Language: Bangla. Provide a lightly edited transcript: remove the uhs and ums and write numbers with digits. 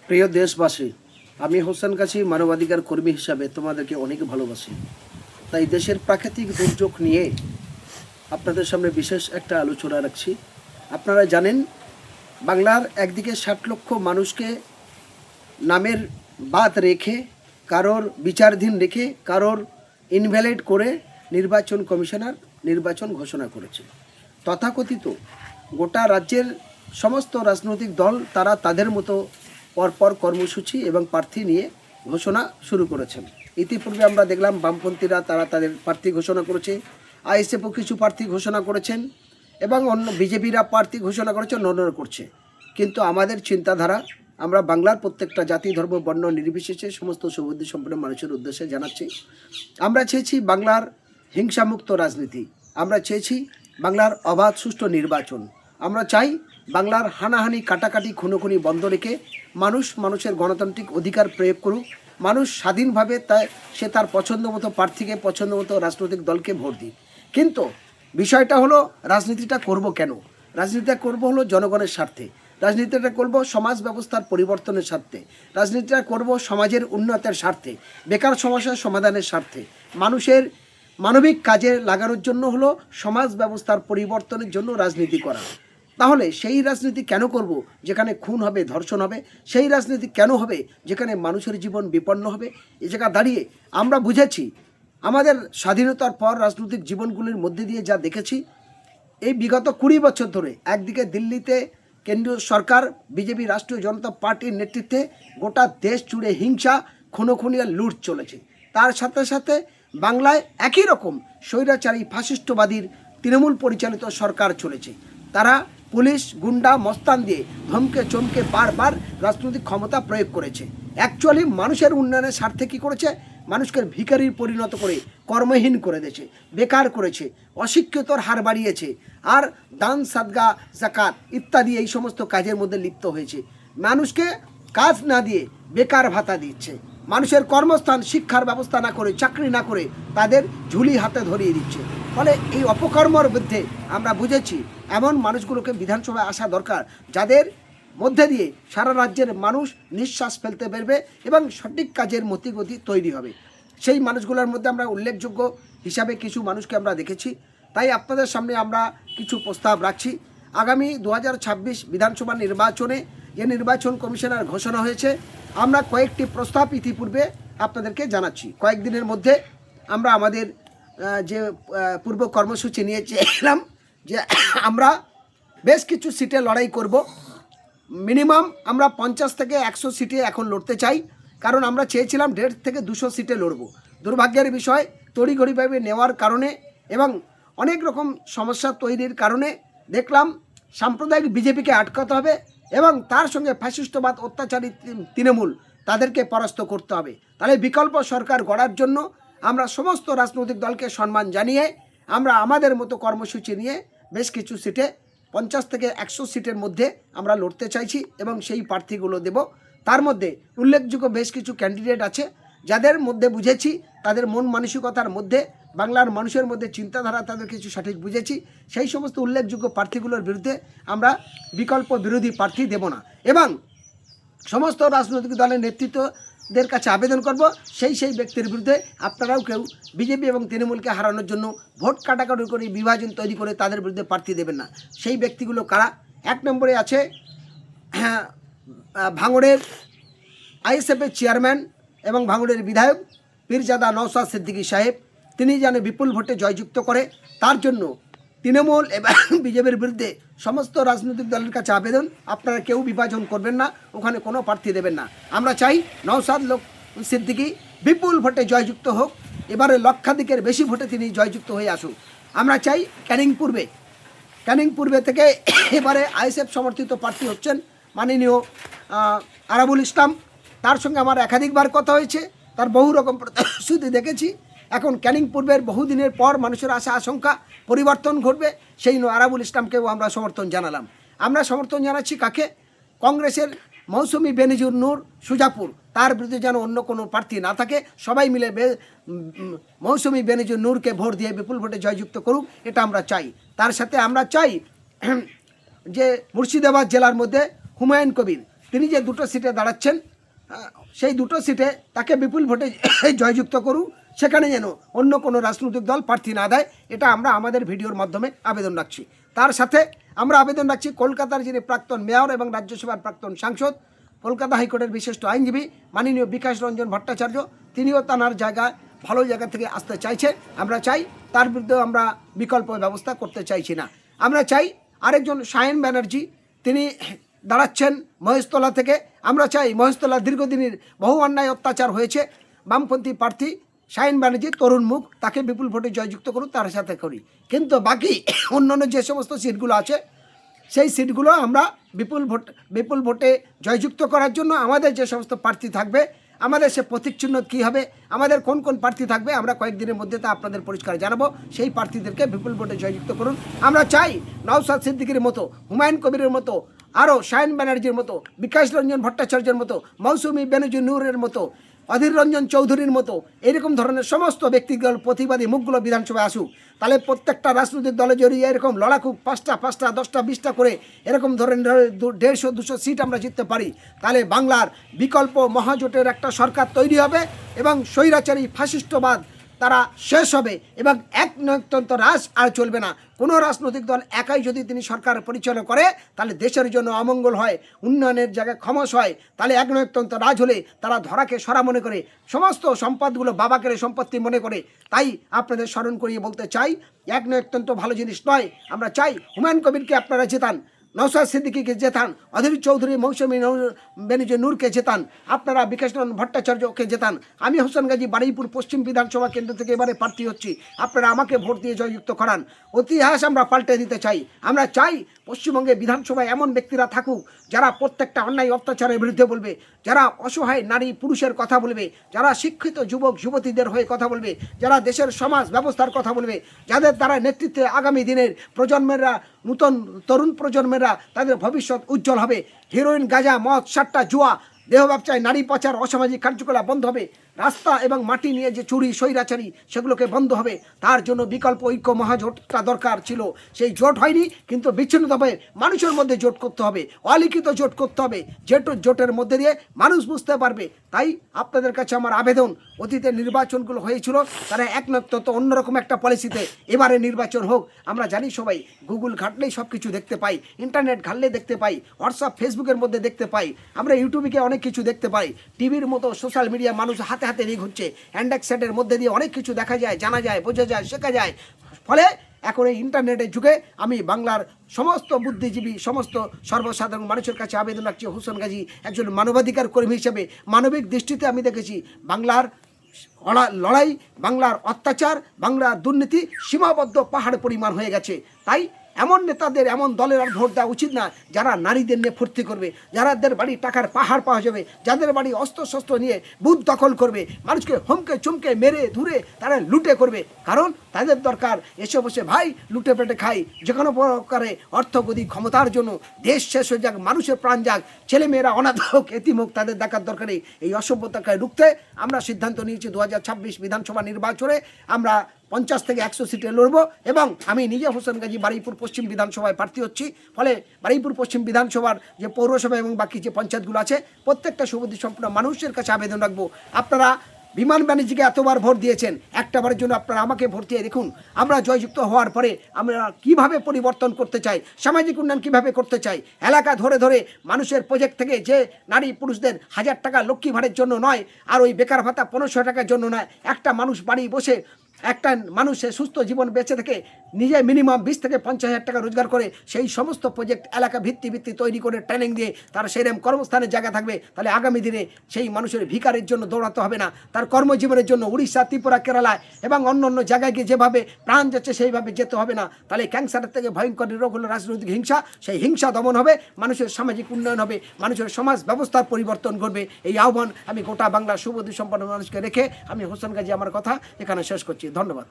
প্রিয় দেশবাসী, আমি হোসেন কাছি মানবাধিকার কর্মী হিসাবে তোমাদেরকে অনেক ভালোবাসি। তাই দেশের প্রাকৃতিক দুর্যোগ নিয়ে আপনাদের সামনে বিশেষ একটা আলোচনা রাখছি। আপনারা জানেন, বাংলার একদিকে 60 লক্ষ মানুষকে নামের বাদ রেখে, কারোর বিচারাধীন রেখে, কারোর ইনভ্যালিড করে নির্বাচন কমিশনার নির্বাচন ঘোষণা করেছে। তথাকথিত গোটা রাজ্যের সমস্ত রাজনৈতিক দল তারা তাদের মতো পরপর কর্মসূচি এবং প্রার্থী নিয়ে ঘোষণা শুরু করেছেন। ইতিপূর্বে আমরা দেখলাম বামপন্থীরা তারা তাদের প্রার্থী ঘোষণা করেছে, আইএসএফও কিছু প্রার্থী ঘোষণা করেছেন এবং অন্য বিজেপিরা প্রার্থী ঘোষণা করেছে, অন্যরা করছে। কিন্তু আমাদের চিন্তাধারা আমরা বাংলার প্রত্যেকটা জাতি ধর্ম বর্ণ নির্বিশেষে সমস্ত সৌহার্দ্য সম্পন্ন মানুষের উদ্দেশ্যে জানাচ্ছি। আমরা চেয়েছি বাংলার হিংসামুক্ত রাজনীতি, আমরা চেয়েছি বাংলার অবাধ সুষ্ঠু নির্বাচন, আমরা চাই বাংলার হানাহানি কাটাকাটি খুনোখুনি বন্ধ রেখে মানুষের গণতান্ত্রিক অধিকার প্রয়োগ করুক, মানুষ স্বাধীনভাবে সে তার পছন্দ মতো প্রার্থীকে পছন্দ মতো রাজনৈতিক দলকে ভোট দিক। কিন্তু বিষয়টা হলো, রাজনীতিটা করব কেন? রাজনীতিটা করব হলো জনগণের স্বার্থে, রাজনীতিটা করব সমাজ ব্যবস্থার পরিবর্তনের স্বার্থে, রাজনীতিটা করব সমাজের উন্নয়নের স্বার্থে, বেকার সমস্যার সমাধানের স্বার্থে, মানুষের মানবিক কাজে লাগানোর জন্য হলো সমাজ ব্যবস্থার পরিবর্তনের জন্য রাজনীতি করা। তাহলে সেই রাজনীতি কেন করব যেখানে খুন হবে, ধর্ষণ হবে? সেই রাজনীতি কেন হবে যেখানে মানুষের জীবন বিপন্ন হবে? এ জায়গা দাঁড়িয়ে আমরা বুঝেছি, আমাদের স্বাধীনতার পর রাজনৈতিক জীবনগুলির মধ্যে দিয়ে যা দেখেছি, এই বিগত 20 বছর ধরে একদিকে দিল্লিতে কেন্দ্রীয় সরকার বিজেপি রাষ্ট্রীয় জনতা পার্টির নেতৃত্বে গোটা দেশ জুড়ে হিংসা, খুনোখুনি আর লুট চলেছে। তার সাথে সাথে বাংলায় একই রকম স্বৈরাচারী ফাসিস্টবাদীর তৃণমূল পরিচালিত সরকার চলেছে। তারা পুলিশ গুন্ডা মস্তান দিয়ে ধমকে চমকে বারবার রাজনৈতিক ক্ষমতা প্রয়োগ করেছে। অ্যাকচুয়ালি মানুষের উন্নয়নের স্বার্থে কী করেছে? মানুষকে ভিখারির পরিণত করে কর্মহীন করে দিয়েছে, বেকার করেছে, অশিক্ষিতর হার বাড়িয়েছে, আর দান সাদগা জাকাত ইত্যাদি এই সমস্ত কাজের মধ্যে লিপ্ত হয়েছে। মানুষকে কাজ না দিয়ে বেকার ভাতা দিচ্ছে, মানুষের কর্মস্থান শিক্ষার ব্যবস্থা না করে, চাকরি না করে তাদের ঝুলি হাতে ধরিয়ে দিচ্ছে। ফলে এই অপকর্মর বিরুদ্ধে আমরা বুঝেছি এমন মানুষগুলোকে বিধানসভায় আসা দরকার, যাদের মধ্যে দিয়ে সারা রাজ্যের মানুষ নিঃশ্বাস ফেলতে পারবে এবং সঠিক কাজের মতিগতি তৈরি হবে। সেই মানুষগুলোর মধ্যে আমরা উল্লেখযোগ্য হিসাবে কিছু মানুষকে আমরা দেখেছি। তাই আপনাদের সামনে আমরা কিছু প্রস্তাব রাখছি। আগামী 2026 বিধানসভা নির্বাচনে যে নির্বাচন কমিশনার ঘোষণা হয়েছে, আমরা কয়েকটি প্রস্তাব ইতিপূর্বে আপনাদেরকে জানাচ্ছি। কয়েকদিনের মধ্যে আমরা আমাদের যে পূর্ব কর্মসূচি নিয়েছিলাম যে আমরা বেশ কিছু সিটে লড়াই করব। মিনিমাম আমরা 50 থেকে 100 সিটে এখন লড়তে চাই, কারণ আমরা চেয়েছিলাম 150 থেকে 200 সিটে লড়ব। দুর্ভাগ্যের বিষয়, তড়িঘড়িভাবে নেওয়ার কারণে এবং অনেক রকম সমস্যা তৈরির কারণে দেখলাম সাম্প্রদায়িক বিজেপিকে আটকাতে হবে এবং তার সঙ্গে ফ্যাসিস্টবাদ অত্যাচারী তৃণমূল তাদেরকে পরাস্ত করতে হবে। তাহলে বিকল্প সরকার গড়ার জন্য আমরা সমস্ত রাজনৈতিক দলকে সম্মান জানিয়ে আমরা আমাদের মতো কর্মসূচি নিয়ে বেশ কিছু সিটে 50 থেকে 100 সিটের মধ্যে আমরা লড়তে চাইছি এবং সেই প্রার্থীগুলো দেব। তার মধ্যে উল্লেখযোগ্য বেশ কিছু ক্যান্ডিডেট আছে যাদের মধ্যে বুঝেছি তাদের মন মানসিকতার মধ্যে বাংলার মানুষের মধ্যে চিন্তাধারা তাদের কিছু সঠিক বুঝেছি। সেই সমস্ত উল্লেখযোগ্য প্রার্থীগুলোর বিরুদ্ধে আমরা বিকল্প বিরোধী প্রার্থী দেব না এবং সমস্ত রাজনৈতিক দলের নেতৃত্বদের কাছে আবেদন করব, সেই ব্যক্তির বিরুদ্ধে আপনারাও কেউ বিজেপি এবং তৃণমূলকে হারানোর জন্য ভোট কাটাকাটি করে বিভাজন তৈরি করে তাদের বিরুদ্ধে প্রার্থী দেবেন না। সেই ব্যক্তিগুলো কারা? 1 নম্বরে আছে ভাঙড়ের আইএসএফের চেয়ারম্যান এবং ভাঙড়ের বিধায়ক পীরজাদা নওশাদ সিদ্দিকী সাহেব। তিনি যেন বিপুল ভোটে জয়যুক্ত করে, তার জন্য তৃণমূল এবং বিজেপির বিরুদ্ধে সমস্ত রাজনৈতিক দলের কাছে আবেদন, আপনারা কেউ বিভাজন করবেন না, ওখানে কোনো প্রার্থী দেবেন না। আমরা চাই নওশাদ সিদ্দিকী বিপুল ভোটে জয়যুক্ত হোক, এবারে লক্ষাধিকের বেশি ভোটে তিনি জয়যুক্ত হয়ে আসুন। আমরা চাই ক্যানিং পূর্বে থেকে এবারে আইএসএফ সমর্থিত প্রার্থী হচ্ছেন মাননীয় আরাবুল ইসলাম। তার সঙ্গে আমার একাধিকবার কথা হয়েছে, তার বহু রকম প্রতিশ্রুতি দেখেছি। এখন ক্যানিং পূর্বের বহুদিনের পর মানুষের আশা আশঙ্কা পরিবর্তন ঘটবে, সেই আরাবুল ইসলামকেও আমরা সমর্থন জানালাম। আমরা সমর্থন জানাচ্ছি কাকে? কংগ্রেসের মৌসুমী বেনজির নূর সুজাপুর, তার বিরুদ্ধে যেন অন্য কোনো প্রার্থী না থাকে, সবাই মিলে মৌসুমী বেনজির নূরকে ভোট দিয়ে বিপুল ভোটে জয়যুক্ত করুক, এটা আমরা চাই। তার সাথে আমরা চাই যে মুর্শিদাবাদ জেলার মধ্যে হুমায়ুন কবির তিনি যে দুটো সিটে দাঁড়াচ্ছেন সেই দুটো সিটে তাকে বিপুল ভোটে জয়যুক্ত করুন, সেখানে যেন অন্য কোনো রাজনৈতিক দল প্রার্থী না দেয়, এটা আমরা আমাদের ভিডিওর মাধ্যমে আবেদন রাখছি। তার সাথে আমরা আবেদন রাখছি কলকাতার যিনি প্রাক্তন মেয়র এবং রাজ্যসভার প্রাক্তন সাংসদ, কলকাতা হাইকোর্টের বিশিষ্ট আইনজীবী মাননীয় বিকাশ রঞ্জন ভট্টাচার্য, তিনিও তার জায়গায় ভালো জায়গা থেকে আসতে চাইছে। আমরা চাই তার বিরুদ্ধে আমরা বিকল্প ব্যবস্থা করতে চাইছি না। আমরা চাই আরেকজন সায়ন ব্যানার্জি, তিনি দাঁড়াচ্ছেন মহেশতলা থেকে। আমরা চাই মহেশতলা দীর্ঘদিনের বহু অন্যায় অত্যাচার হয়েছে, বামপন্থী প্রার্থী সায়ন ব্যানার্জি তরুণ মুখ, তাকে বিপুল ভোটে জয়যুক্ত করুন, তার সাথে করি। কিন্তু বাকি অন্যান্য যে সমস্ত সিটগুলো আছে সেই সিটগুলো আমরা বিপুল ভোটে জয়যুক্ত করার জন্য আমাদের যে সমস্ত প্রার্থী থাকবে, আমাদের সে প্রতীক চিহ্ন কী হবে, আমাদের কোন কোন প্রার্থী থাকবে, আমরা কয়েকদিনের মধ্যে তা আপনাদের পরিষ্কার জানাবো। সেই প্রার্থীদেরকে বিপুল ভোটে জয়যুক্ত করুন। আমরা চাই নওশাদ সিদ্দিকীর মতো, হুমায়ুন কবিরের মতো, আরও সায়ন ব্যানার্জির মতো, বিকাশ রঞ্জন ভট্টাচার্যের মতো, মৌসুমী বেনজির নূরের মতো, অধীর রঞ্জন চৌধুরীর মতো এরকম ধরনের সমস্ত ব্যক্তিগত প্রতিবাদী মুখগুলো বিধানসভায় আসুক। তাহলে প্রত্যেকটা রাজনৈতিক দলে জড়িয়ে এরকম লড়াকু 5টা 10টা 20টা করে এরকম ধরনের 150-200 সিট আমরা জিততে পারি, তাহলে বাংলার বিকল্প মহাজোটের একটা সরকার তৈরি হবে এবং স্বৈরাচারী ফাসিস্টবাদ তারা শেষ হবে এবং একনায়কতন্ত্র রাজ আর চলবে না। কোনো রাজনৈতিক দল একাই যদি তিনি সরকার পরিচালনা করে তাহলে দেশের জন্য অমঙ্গল হয়, উন্নয়নের জায়গায় ক্ষমস হয়। তাহলে একনায়কতন্ত্র রাজ হলে তারা ধরাকে সরা মনে করে, সমস্ত সম্পদগুলো বাবাকের সম্পত্তি মনে করে। তাই আপনাদের স্মরণ করিয়ে বলতে চাই, একনায়কতন্ত্র ভালো জিনিস নয়। আমরা চাই হুমায়ুন কবিরকে আপনারা জেতান, নওশাদ সিদ্দিকীকে জেতান, অধীর চৌধুরী, মৌসুমী বেনজির নূরকে জেতান, আপনারা বিকাশ রঞ্জন ভট্টাচার্যকে জেতান। আমি হোসেন গাজী বারুইপুর পশ্চিম বিধানসভা কেন্দ্র থেকে এবারে প্রার্থী হচ্ছি, আপনারা আমাকে ভোট দিয়ে জয়যুক্ত করান। ইতিহাস আমরা পাল্টে দিতে চাই। আমরা চাই পশ্চিমবঙ্গে বিধানসভায় এমন ব্যক্তিরা থাকুক যারা প্রত্যেকটা অন্যায় অত্যাচারের বিরুদ্ধে বলবে, যারা অসহায় নারী পুরুষের কথা বলবে, যারা শিক্ষিত যুবক যুবতীদের হয়ে কথা বলবে, যারা দেশের সমাজ ব্যবস্থার কথা বলবে, যাদের দ্বারা নেতৃত্বে আগামী দিনের প্রজন্মেরা, নূতন তরুণ প্রজন্মেরা তাদের ভবিষ্যৎ উজ্জ্বল হবে। হিরোইন, গাঁজা, মদ, সাট্টা, জুয়া, দেহ ব্যবসায়, নারী পাচার, অসামাজিক কার্যকলাপ বন্ধ হবে। রাস্তা এবং মাটি নিয়ে যে চুরি স্বৈরাচারী সেগুলোকে বন্ধ হবে। তার জন্য বিকল্প ঐক্য মহাজোটটা দরকার ছিল, সেই জোট হয়নি। কিন্তু বিচ্ছিন্নভাবে মানুষের মধ্যে জোট করতে হবে, অলিখিত জোট করতে হবে, জোটের মধ্যে দিয়ে মানুষ বুঝতে পারবে। তাই আপনাদের কাছে আমার আবেদন, অতীতে নির্বাচনগুলো হয়েছিল তারা একনায়কতন্ত্র অন্যরকম একটা পলিসিতে, এবারে নির্বাচন হোক। আমরা জানি সবাই গুগল ঘাটলেই সব কিছু দেখতে পাই, ইন্টারনেট ঘাটলে দেখতে পাই, হোয়াটসঅ্যাপ ফেসবুকের মধ্যে দেখতে পাই, আমরা ইউটিউবে অনেক কিছু দেখতে পাই, টিভির মতো সোশ্যাল মিডিয়া মানুষ হাতে হাতে রিগ হচ্ছে, হ্যান্ডেক সেটের মধ্যে দিয়ে অনেক কিছু দেখা যায়, জানা যায়, বোঝা যায়, শেখা যায়। ফলে এখন এই ইন্টারনেটের যুগে আমি বাংলার সমস্ত বুদ্ধিজীবী, সমস্ত সর্বসাধারণ মানুষের কাছে আবেদন রাখছি, হোসেন গাজী একজন মানবাধিকার কর্মী হিসেবে মানবিক দৃষ্টিতে আমি দেখেছি বাংলার লড়াই, বাংলার অত্যাচার, বাংলার দুর্নীতি সীমাবদ্ধ পাহাড় পরিমাণ হয়ে গেছে। তাই এমন নেতাদের, এমন দলের আর ভোট দেওয়া উচিত না যারা নারীদের নিয়ে ফুর্তি করবে, যাদের বাড়ি টাকার পাহাড় পাওয়া যাবে, যাদের বাড়ি অস্ত্রশস্ত্র নিয়ে বুথ দখল করবে, মানুষকে হুমকে চুমকে মেরে ধরে তারা লুটে করবে। কারণ তাদের দরকার এসে বসে ভাই লুটে পেটে খাই, যে কোনো প্রকারে অর্থগতি ক্ষমতার জন্য দেশ শেষ হয়ে যাক, মানুষের প্রাণ যাক, ছেলেমেয়েরা অনাথ হোক, এতিম হোক, তাদের দেখার দরকার নেই। এই অসভ্যতাকে রুখতে আমরা সিদ্ধান্ত নিয়েছি 2026 বিধানসভা নির্বাচনে আমরা 50 থেকে 100 সিটে লড়ব এবং আমি নিজে হোসেন গাজী বারুইপুর পশ্চিম বিধানসভায় প্রার্থী হচ্ছি। ফলে বারুইপুর পশ্চিম বিধানসভার যে পৌরসভা এবং বাকি যে পঞ্চায়েতগুলো আছে প্রত্যেকটা সুবিধা সম্পন্ন মানুষের কাছে আবেদন রাখবো, আপনারা বিমান ব্যানার্জিকে এতবার ভোট দিয়েছেন, একটাবারের জন্য আপনারা আমাকে ভোট দিয়ে দেখুন। আমরা জয়যুক্ত হওয়ার পরে আমরা কিভাবে পরিবর্তন করতে চাই, সামাজিক উন্নয়ন কিভাবে করতে চাই, এলাকা ধরে ধরে মানুষের প্রজেক্ট থেকে যে নারী পুরুষদের 1000 টাকা লক্ষ্মী ভাড়ের জন্য নয়, আর ওই বেকার ভাতা 1500 টাকার জন্য নয়, একটা মানুষ বাড়ি বসে একটা মানুষের সুস্থ জীবন বেঁচে থেকে নিজে মিনিমাম 20 থেকে 50,000 টাকা রোজগার করে সেই সমস্ত প্রজেক্ট এলাকা ভিত্তি তৈরি করে ট্রেনিং দিয়ে তারা সেরকম কর্মস্থানের জায়গা থাকবে। তাহলে আগামী দিনে সেই মানুষের ভিকারের জন্য দৌড়াতে হবে না, তার কর্মজীবনের জন্য উড়িষ্যা, ত্রিপুরা, কেরালায় এবং অন্য জায়গায় গিয়ে যেভাবে প্রাণ যাচ্ছে সেইভাবে যেতে হবে না। তাহলে ক্যান্সারের থেকে ভয়ঙ্কর রোগ হলো রাজনৈতিক হিংসা, সেই হিংসা দমন হবে, মানুষের সামাজিক উন্নয়ন হবে, মানুষের সমাজ ব্যবস্থার পরিবর্তন করবে। এই আহ্বান আমি গোটা বাংলার সুবুদ্ধি সম্পন্ন মানুষকে রেখে আমি হোসেন গাজী আমার কথা এখানে শেষ করছি। ধন্যবাদ।